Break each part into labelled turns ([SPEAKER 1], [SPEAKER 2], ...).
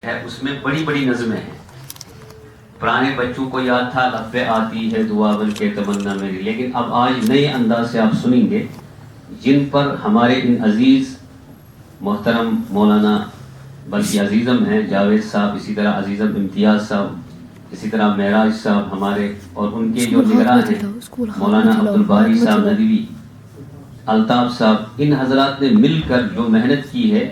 [SPEAKER 1] ہے اس میں بڑی بڑی نظمیں ہیں. پرانے بچوں کو یاد تھا لب پہ آتی ہے دعا بن کے تمنا میری، لیکن اب آج نئے انداز سے آپ سنیں گے جن پر ہمارے ان عزیز محترم مولانا بلکہ عزیزم ہیں جاوید صاحب، اسی طرح عزیزم امتیاز صاحب، اسی طرح معراج صاحب ہمارے، اور ان کے جو نگراں ہیں مولانا عبدالباری صاحب ندوی، الطاف صاحب، ان حضرات نے مل کر جو محنت کی ہے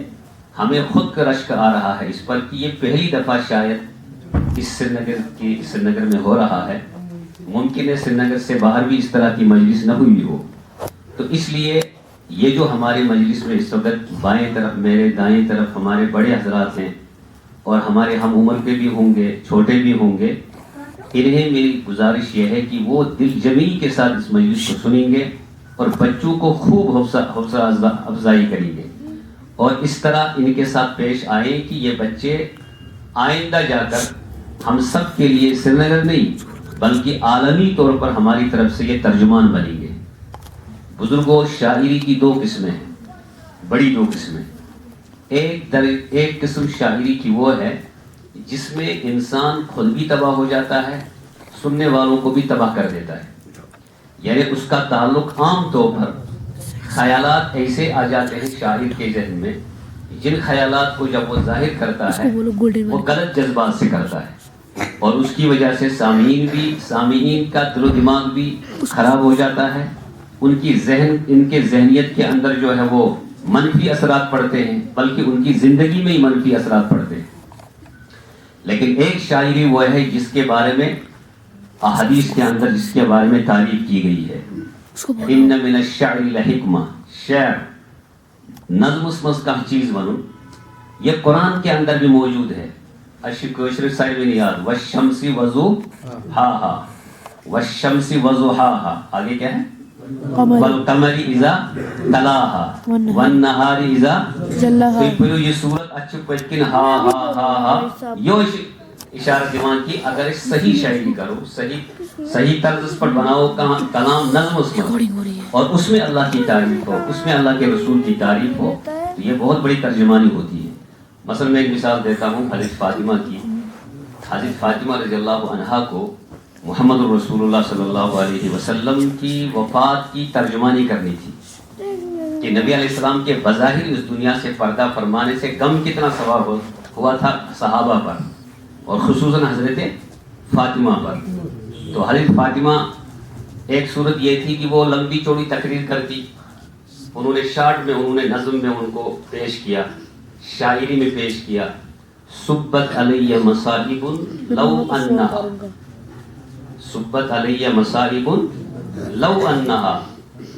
[SPEAKER 1] ہمیں خود کا رشک آ رہا ہے اس پر کہ یہ پہلی دفعہ شاید اس سری نگر میں ہو رہا ہے. ممکن ہے سری نگر سے باہر بھی اس طرح کی مجلس نہ ہوئی ہو. تو اس لیے یہ جو ہمارے مجلس میں اس وقت بائیں طرف میرے دائیں طرف ہمارے بڑے حضرات ہیں اور ہمارے ہم عمر کے بھی ہوں گے چھوٹے بھی ہوں گے، انہیں میری گزارش یہ ہے کہ وہ دل جمیل کے ساتھ اس مجلس کو سنیں گے اور بچوں کو خوب حوصلہ افزائی کریں گے اور اس طرح ان کے ساتھ پیش آئیں کہ یہ بچے آئندہ جا کر ہم سب کے لیے سری نگر نہیں بلکہ عالمی طور پر ہماری طرف سے یہ ترجمان بنیں گے. بزرگوں، شاعری کی دو قسمیں ہیں، بڑی دو قسمیں. ایک قسم شاعری کی وہ ہے جس میں انسان خود بھی تباہ ہو جاتا ہے، سننے والوں کو بھی تباہ کر دیتا ہے. یعنی اس کا تعلق عام طور پر خیالات ایسے آ جاتے ہیں شاعر کے ذہن میں جن خیالات کو جب وہ ظاہر کرتا ہے وہ غلط جذبات سے کرتا ہے اور اس کی وجہ سے سامعین کا دل و دماغ بھی خراب ہو جاتا ہے. ان کے ذہنیت کے اندر جو ہے وہ منفی اثرات پڑتے ہیں، بلکہ ان کی زندگی میں ہی منفی اثرات پڑتے ہیں. لیکن ایک شاعری وہ ہے جس کے بارے میں احادیث کے اندر جس کے بارے میں تعریف کی گئی ہے، ان من الشعر لحکمہ، شعر نظم اسمس کا چیز بنو، یہ قرآن کے اندر بھی موجود ہے. اشکوشر صاحب نیاد والشمس وضحاہا، والشمس وضحاہا، آگے کیا ہے والقمر اذا تلاہا والنہار اذا جلاہا. پھر یہ صورت اچھے پچکن ہا ہا ہا ہا یہ اشارہ دیوان کی اگر صحیح شاعری کرو، صحیح طرز اس پر بناؤ کلام نظم اس میں اور اس میں اللہ کی تعریف ہو، اس میں اللہ کے رسول کی تعریف ہو تو یہ بہت بڑی ترجمانی ہوتی ہے. مثلا میں ایک مثال دیتا ہوں حضرت فاطمہ کی. حضرت فاطمہ رضی اللہ عنہا کو محمد رسول اللہ صلی اللہ علیہ وسلم کی وفات کی ترجمانی کرنی تھی کہ نبی علیہ السلام کے بظاہر اس دنیا سے پردہ فرمانے سے غم کتنا سوار ہوا تھا صحابہ پر اور خصوصاً حضرت فاطمہ پر. تو حضرت فاطمہ ایک صورت یہ تھی کہ وہ لمبی چوڑی تقریر کرتی، انہوں نے شارٹ میں انہوں نے نظم میں ان کو پیش کیا، شاعری میں پیش کیا. صبت علیہ مصائب لو انہا، صبت علیہ مصائب لو انہا،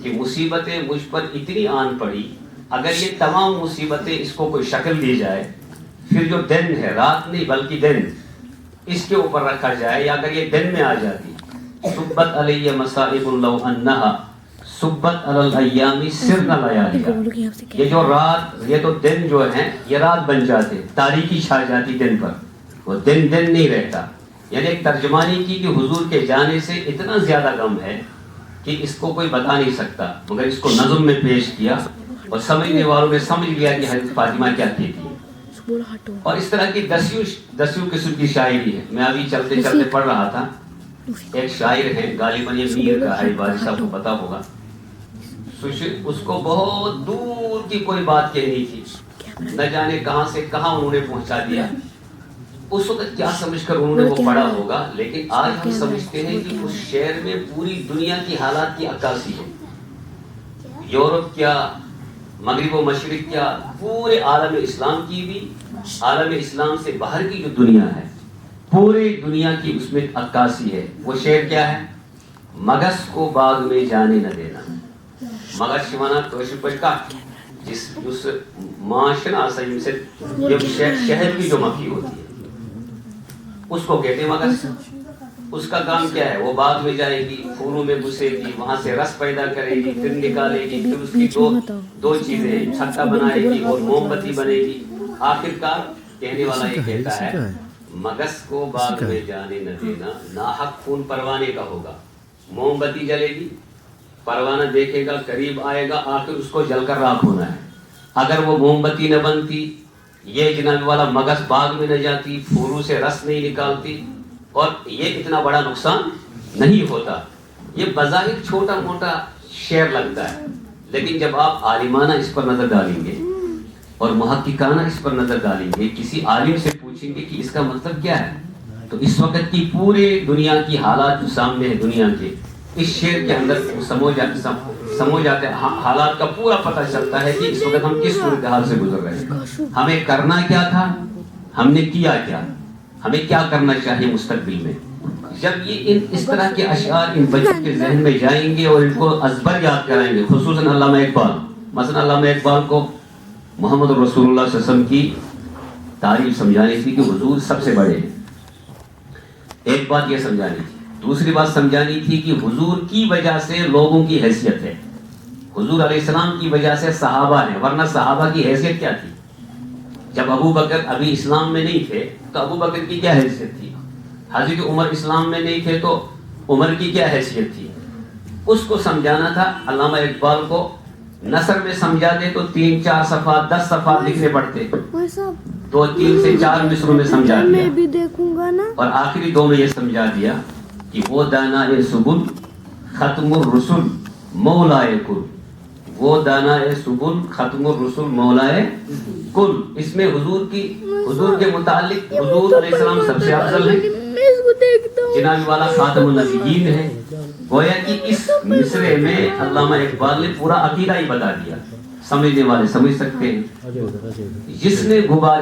[SPEAKER 1] کہ مصیبتیں مجھ پر اتنی آن پڑی، اگر یہ تمام مصیبتیں اس کو کوئی شکل دی جائے، پھر جو دن ہے رات نہیں بلکہ دن اس کے اوپر رکھا جائے، یا اگر یہ دن میں آ جاتی، صبت علیہ مصائب لو انہا صبت علی الایام سرن لیالیا، یہ جو رات یہ تو دن جو ہیں یہ رات بن جاتے، تاریکی چھا جاتی دن پر، وہ دن نہیں رہتا. یعنی ایک ترجمانی کی کہ حضور کے جانے سے اتنا زیادہ غم ہے کہ اس کو کوئی بتا نہیں سکتا، مگر اس کو نظم میں پیش کیا اور سمجھنے والوں نے سمجھ لیا کہ حضرت فاطمہ کیا کہتی ہے. اور اس طرح کی دسیوں قسم کی شاعری ہے. میں ابھی چلتے چلتے پڑھ رہا تھا، ایک شاعر ہے غالباً یہ میر کا ہے، بارش صاحب کو پتا ہوگا، اس کو بہت دور کی کوئی بات کہنی تھی، نہ جانے کہاں سے کہاں انہوں نے پہنچا دیا. اس وقت کیا سمجھ کر انہوں نے وہ پڑھا ہوگا، لیکن آج ہم سمجھتے ہیں کہ اس شعر میں پوری دنیا کی حالات کی عکاسی ہے. یورپ کیا، مغرب و مشرق کیا، پورے عالم اسلام کی بھی، عالم اسلام سے باہر کی جو دنیا ہے پوری دنیا کی اس میں عکاسی ہے. وہ شعر کیا ہے؟ مگس کو باغ میں جانے نہ دینا. مگس شمانا کوشش پچکا جس معاشرہ آسائی سے یہ شہر کی جو مکھی ہوتی ہے اس کو کہتے ہیں مگس. اس کا کام کیا ہے؟ وہ باغ میں جائے گی، پھولوں میں گھسے گی، وہاں سے رس پیدا کرے گی، پھر نکالے گی، پھر اس کی دو چیزیں چھتا بنائے گی اور موم بتی بنے گی. آخر کار کہنے والا یہ کہتا ہے مگس کو باغ میں جانے نہ دینا، ناحق خون پروانے کا ہوگا. موم بتی جلے گی، پروانہ دیکھے گا، قریب آئے گا، آخر اس کو جل کر راکھ ہونا ہے. اگر وہ موم بتی نہ بنتی یہ جناب والا مگس باغ میں نہ جاتی، پھولوں سے رس نہیں نکالتی، اور یہ اتنا بڑا نقصان نہیں ہوتا. یہ بظاہر چھوٹا موٹا شعر لگتا ہے، لیکن جب آپ عالمانہ اس پر نظر ڈالیں گے اور محققانہ اس پر نظر ڈالیں گے، کسی عالم سے پوچھیں گے کہ اس کا مطلب کیا ہے، تو اس وقت کی پورے دنیا کی حالات جو سامنے ہے دنیا کے، اس شعر کے اندر سمجھ جاتے ہیں، حالات کا پورا پتہ چلتا ہے کہ اس وقت ہم کس صورتحال سے گزر رہے ہیں، ہمیں کرنا کیا تھا، ہم نے کیا کیا، ہمیں کیا کرنا چاہیے مستقبل میں. جب یہ اس طرح کے اشعار ان بچوں کے ذہن میں جائیں گے اور ان کو ازبر یاد کرائیں گے، خصوصاً علامہ اقبال. مثلا علامہ اقبال کو محمد رسول اللہ صلی اللہ علیہ وسلم کی تعریف سمجھانی تھی کہ حضور سب سے بڑے ہیں، ایک بات یہ سمجھانی تھی. دوسری بات سمجھانی تھی کہ حضور کی وجہ سے لوگوں کی حیثیت ہے، حضور علیہ السلام کی وجہ سے صحابہ ہیں، ورنہ صحابہ کی حیثیت کیا تھی؟ جب ابو بکر ابھی اسلام میں نہیں تھے تو ابو بکر کی کیا حیثیت تھی؟ حضرت عمر اسلام میں نہیں تھے تو عمر کی کیا حیثیت تھی؟ اس کو سمجھانا تھا. علامہ اقبال کو نثر میں سمجھا دے تو 3-4 صفحات 10 صفحات لکھنے پڑتے، 2-3 سے 4 مصروں میں سمجھا دیا،
[SPEAKER 2] میں بھی دیکھوں گا نا.
[SPEAKER 1] اور آخری 2 میں یہ سمجھا دیا کہ وہ دانا سبل ختم الرسل مولائے کل، وہ دانا سبل ختم الرسل مولائے کل. اس میں حضور کے متعلق حضور علیہ السلام سب سے افضل ہیں، جناب والا خاتم النبیین ہے. گویا کہ اس مصرے میں علامہ اقبال نے پورا عقیدہ ہی بتا دیا، سمجھنے والے سمجھ سکتے ہیں. جس نے غبار